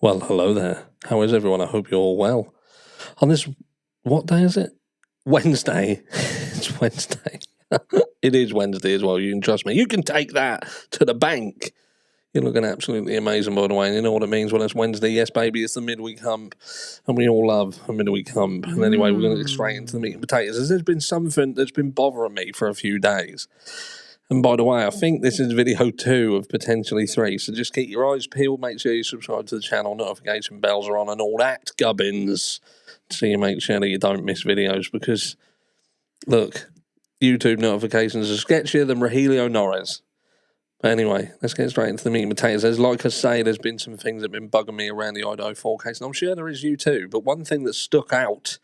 Well, hello there. How is everyone? I hope you're all well. On this, what day is it? Wednesday. It's Wednesday. It is Wednesday as well. You can trust me. You can take that to the bank. You're looking absolutely amazing, by the way. And you know what it means when it's Wednesday? Yes, baby, it's the midweek hump. And we all love a midweek hump. And anyway, we're going to get straight into the meat and potatoes. There's been something that's been bothering me for a few days. And by the way, I think this is video 2 of potentially 3. So just keep your eyes peeled. Make sure you subscribe to the channel. Notification bells are on and all that gubbins. So you make sure that you don't miss videos. Because, look, YouTube notifications are sketchier than Rogelio Norris. But anyway, let's get straight into the meat and potatoes. As like I say, there's been some things that have been bugging me around the Idaho 4 case. And I'm sure there is you too. But one thing that stuck out,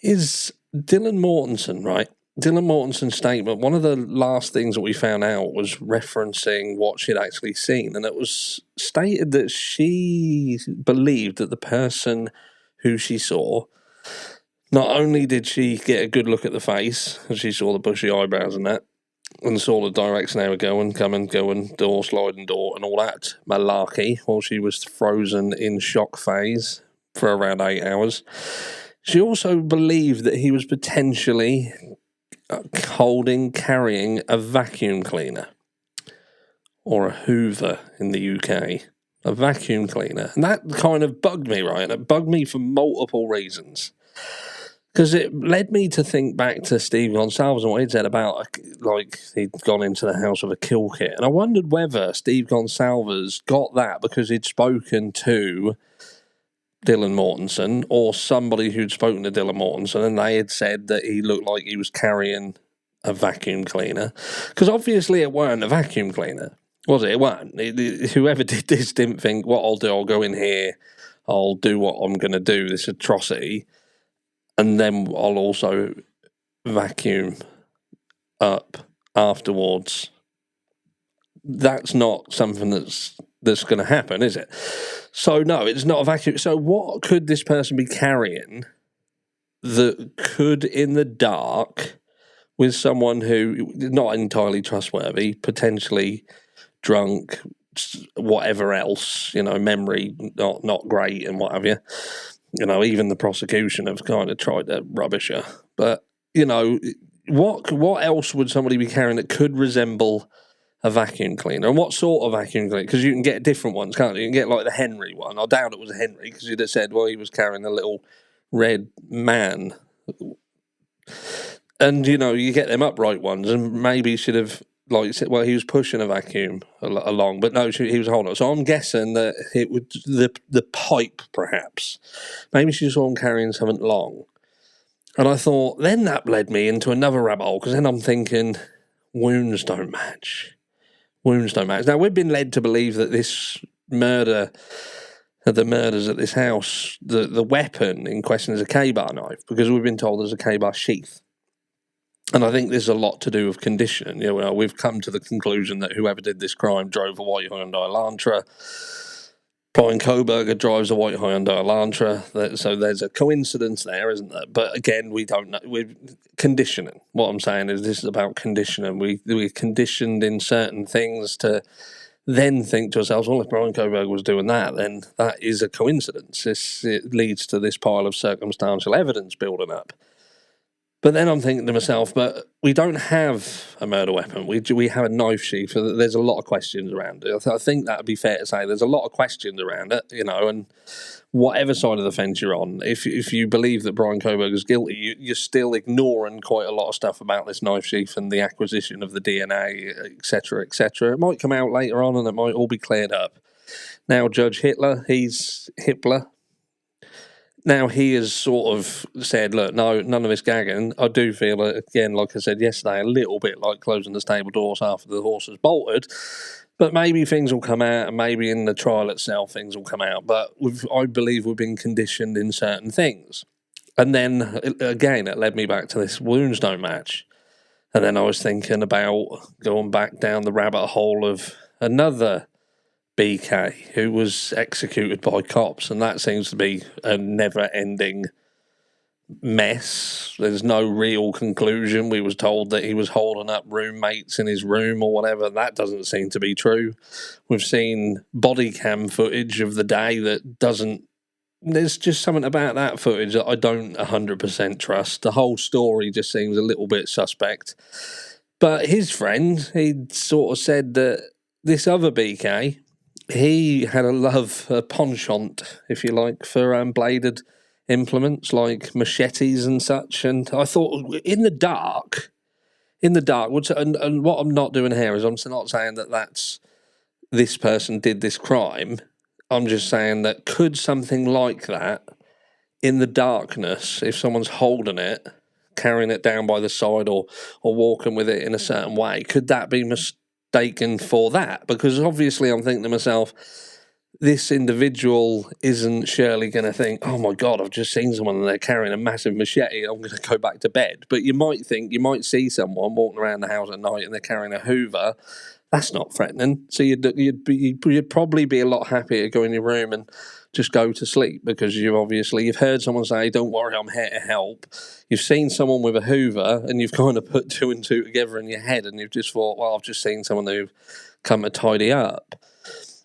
is Dylan Mortensen, right? Dylan Mortensen's statement, one of the last things that we found out was referencing what she'd actually seen. And it was stated that she believed that the person who she saw, not only did she get a good look at the face, as she saw the bushy eyebrows and that, and saw the direction they were going, door, sliding door, and all that malarkey, while she was frozen in shock phase for around 8 hours. She also believed that he was potentially carrying a vacuum cleaner, or a Hoover in the UK, a vacuum cleaner. And that kind of bugged me, right? And it bugged me for multiple reasons. Because it led me to think back to Steve Gonsalves and what he'd said about, like, he'd gone into the house with a kill kit. And I wondered whether Steve Gonsalves got that because he'd spoken to Dylan Mortensen, or somebody who'd spoken to Dylan Mortensen, and they had said that he looked like he was carrying a vacuum cleaner. Because obviously it weren't a vacuum cleaner, was it? It weren't. Whoever did this didn't think, what I'll do, I'll go in here, I'll do what I'm going to do, this atrocity, and then I'll also vacuum up afterwards. That's not something that's going to happen, is it? So no, it's not a vacuum. So what could this person be carrying that could, in the dark, with someone who not entirely trustworthy, potentially drunk, whatever else, memory not great and what have you. Even the prosecution have kind of tried to rubbish her. But, what else would somebody be carrying that could resemble a vacuum cleaner? And what sort of vacuum cleaner? Because you can get different ones, can't you? You can get like the Henry one. I doubt it was a Henry, because you'd have said, well, he was carrying a little red man. And, you get them upright ones, and maybe he should have, he was pushing a vacuum along, but no, he was holding it. So I'm guessing that it would, the pipe, perhaps. Maybe she saw him carrying something long. And I thought, then that led me into another rabbit hole, because then I'm thinking, wounds don't match. Now, we've been led to believe that this the murders at this house, the weapon in question is a K-bar knife, because we've been told there's a K-bar sheath. And I think there's a lot to do with condition. We've come to the conclusion that whoever did this crime drove a white Hyundai Elantra. Bryan Kohberger drives a white Hyundai Elantra. So there's a coincidence there, isn't there? But again, we don't know. We're conditioning. What I'm saying is this is about conditioning. We're conditioned in certain things to then think to ourselves, well, if Bryan Kohberger was doing that, then that is a coincidence. It leads to this pile of circumstantial evidence building up. But then I'm thinking to myself, but we don't have a murder weapon. We have a knife sheath. So there's a lot of questions around it. I think that would be fair to say. There's a lot of questions around it, and whatever side of the fence you're on, if you believe that Bryan Kohberger is guilty, you're still ignoring quite a lot of stuff about this knife sheath and the acquisition of the DNA, etc., etc. It might come out later on and it might all be cleared up. Now, Judge Hitler. Now, he has sort of said, look, no, none of this gagging. I do feel, again, like I said yesterday, a little bit like closing the stable doors after the horse has bolted. But maybe things will come out, and maybe in the trial itself things will come out. But I believe we've been conditioned in certain things. And then, again, it led me back to this wounds don't match. And then I was thinking about going back down the rabbit hole of another BK who was executed by cops, and that seems to be a never-ending mess. There's no real conclusion. We was told that he was holding up roommates in his room or whatever. That doesn't seem to be true. We've seen body cam footage of the day that doesn't. There's just something about that footage that I don't 100% trust. The whole story just seems a little bit suspect. But his friend, he sort of said that this other BK, he had a penchant, if you like, for bladed implements like machetes and such. And I thought, in the dark, which, and what I'm not doing here is I'm not saying that that's this person did this crime. I'm just saying that could something like that, in the darkness, if someone's holding it, carrying it down by the side or walking with it in a certain way, could that be mistaken for that? Because obviously I'm thinking to myself, this individual isn't surely going to think, oh my God, I've just seen someone and they're carrying a massive machete, I'm going to go back to bed. But you might see someone walking around the house at night and they're carrying a Hoover. That's not threatening. So you'd probably be a lot happier to go in your room and just go to sleep, because you've heard someone say, don't worry, I'm here to help. You've seen someone with a Hoover and you've kind of put two and two together in your head and you've just thought, well, I've just seen someone who've come to tidy up.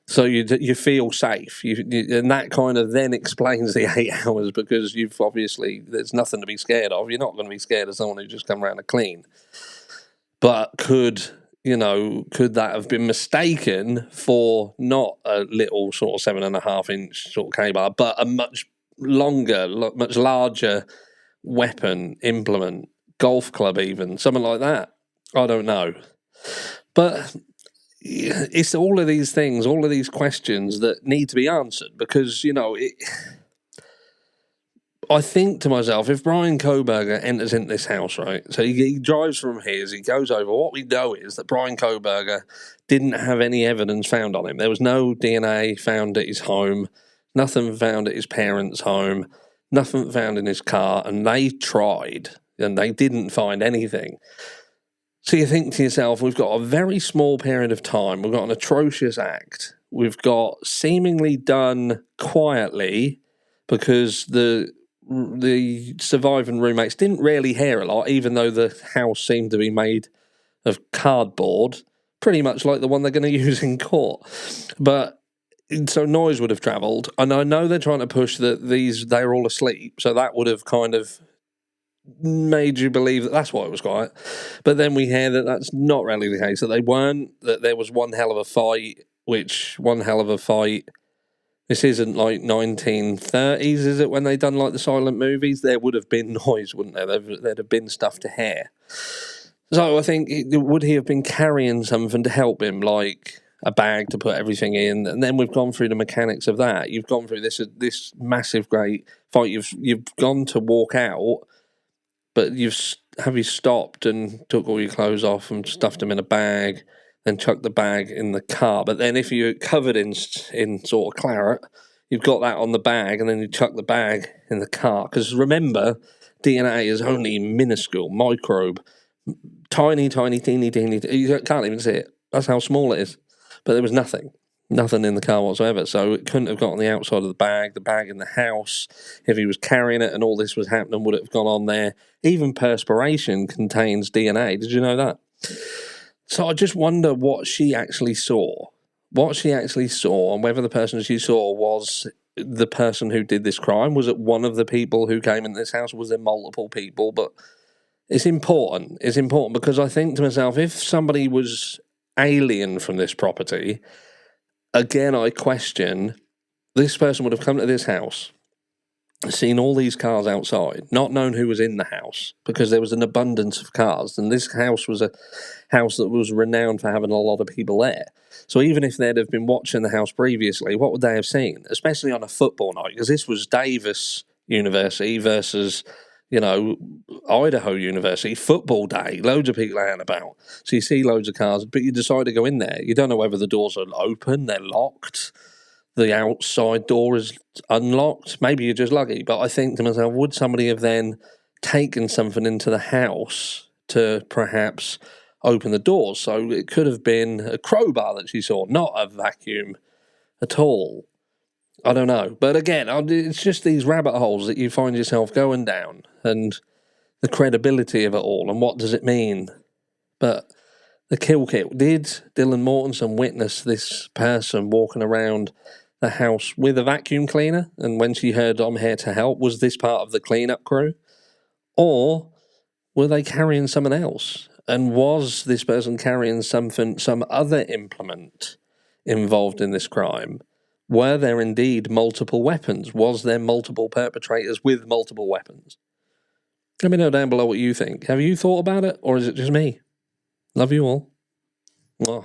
So you feel safe, and that kind of then explains the 8 hours, because there's nothing to be scared of. You're not going to be scared of someone who just come around to clean. But could that have been mistaken for not a little sort of 7.5-inch sort of K-bar, but a much longer, much larger weapon, implement, golf club even, something like that? I don't know. But it's all of these things, all of these questions that need to be answered, because, I think to myself, if Bryan Kohberger enters into this house, right, so he drives from his, he goes over, what we know is that Bryan Kohberger didn't have any evidence found on him. There was no DNA found at his home, nothing found at his parents' home, nothing found in his car, and they tried, and they didn't find anything. So you think to yourself, we've got a very small period of time, we've got an atrocious act, we've got seemingly done quietly, because the surviving roommates didn't really hear a lot, even though the house seemed to be made of cardboard, pretty much like the one they're going to use in court. But so noise would have travelled, and I know they're trying to push that they're all asleep, so that would have kind of made you believe that that's why it was quiet. But then we hear that that's not really the case, that they weren't, that there was one hell of a fight. This isn't like 1930s, is it, when they done like the silent movies? There would have been noise, wouldn't there? There'd have been stuff to hear. So I think, would he have been carrying something to help him, like a bag to put everything in? And then we've gone through the mechanics of that. You've gone through this massive, great fight. You've gone to walk out, but have you stopped and took all your clothes off and stuffed them in a bag, then chuck the bag in the car? But then if you're covered in sort of claret, you've got that on the bag, and then you chuck the bag in the car. Because remember, DNA is only minuscule, microbe, tiny, teeny. You can't even see it. That's how small it is. But there was nothing in the car whatsoever. So it couldn't have got on the outside of the bag in the house. If he was carrying it and all this was happening, would it have gone on there? Even perspiration contains DNA. Did you know that? So I just wonder what she actually saw. And whether the person she saw was the person who did this crime. Was it one of the people who came in this house? Was there multiple people? But it's important. It's important because I think to myself, if somebody was alien from this property, again, I question, this person would have come to this house, seen all these cars outside, not known who was in the house, because there was an abundance of cars, and this house was a house that was renowned for having a lot of people there. So even if they'd have been watching the house previously, what would they have seen? Especially on a football night, because this was Davis University versus, Idaho University, football day, loads of people out and about. So you see loads of cars, but you decide to go in there. You don't know whether the doors are open, they're locked, the outside door is unlocked. Maybe you're just lucky. But I think to myself, would somebody have then taken something into the house to perhaps open the doors? So it could have been a crowbar that she saw, not a vacuum at all. I don't know. But again, it's just these rabbit holes that you find yourself going down, and the credibility of it all, and what does it mean? But the kill kit, did Dylan Mortensen witness this person walking around the house with a vacuum cleaner? And when she heard "I'm here to help," was this part of the cleanup crew? Or were they carrying someone else? And was this person carrying something, some other implement involved in this crime? Were there indeed multiple weapons? Was there multiple perpetrators with multiple weapons? Let me know down below what you think. Have you thought about it, or is it just me? Love you all. Mwah.